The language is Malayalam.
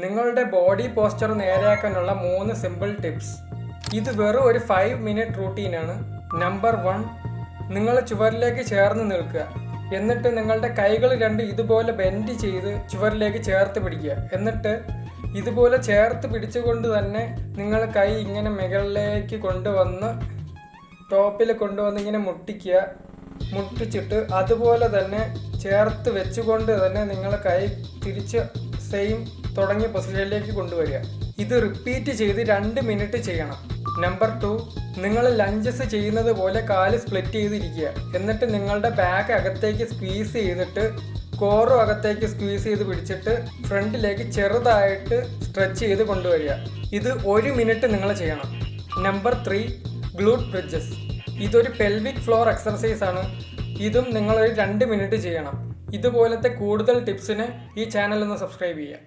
നിങ്ങളുടെ ബോഡി പോസ്ചർ നേരെയാക്കാനുള്ള 3 സിമ്പിൾ ടിപ്സ്. ഇത് വെറും ഒരു 5 മിനിറ്റ് റൂട്ടീനാണ്. നമ്പർ 1, നിങ്ങൾ ചുവരിലേക്ക് ചേർന്ന് നിൽക്കുക. എന്നിട്ട് നിങ്ങളുടെ കൈകൾ രണ്ട് ഇതുപോലെ ബെൻഡ് ചെയ്ത് ചുവരിലേക്ക് ചേർത്ത് പിടിക്കുക. എന്നിട്ട് ഇതുപോലെ ചേർത്ത് പിടിച്ചുകൊണ്ട് തന്നെ നിങ്ങൾ കൈ ഇങ്ങനെ മുകളിലേക്ക് കൊണ്ടുവന്ന് ടോപ്പിൽ കൊണ്ടുവന്ന് ഇങ്ങനെ മുട്ടിച്ചിട്ട് അതുപോലെ തന്നെ ചേർത്ത് വെച്ചുകൊണ്ട് തന്നെ നിങ്ങൾ കൈ തിരിച്ച് സെയിം തുടങ്ങിയ പൊസിഷനിലേക്ക് കൊണ്ടുവരിക. ഇത് റിപ്പീറ്റ് ചെയ്ത് 2 മിനിറ്റ് ചെയ്യണം. നമ്പർ 2, നിങ്ങൾ ലഞ്ചസ് ചെയ്യുന്നത് പോലെ കാല് സ്പ്ലിറ്റ് ചെയ്തിരിക്കുക. എന്നിട്ട് നിങ്ങളുടെ ബാക്ക് അകത്തേക്ക് സ്ക്വീസ് ചെയ്തിട്ട് കോറും അകത്തേക്ക് സ്ക്വീസ് ചെയ്ത് പിടിച്ചിട്ട് ഫ്രണ്ടിലേക്ക് ചെറുതായിട്ട് സ്ട്രെച്ച് ചെയ്ത് കൊണ്ടുവരിക. ഇത് 1 മിനിറ്റ് നിങ്ങൾ ചെയ്യണം. Number 3, glute bridges. ഇതൊരു പെൽവിക് ഫ്ലോർ എക്സർസൈസ് ആണ്. ഇതും നിങ്ങൾ ഒരു 2 മിനിറ്റ് ചെയ്യണം. ഇതുപോലത്തെ കൂടുതൽ ടിപ്സിന് ഈ ചാനൽ ഒന്ന് സബ്സ്ക്രൈബ് ചെയ്യുക.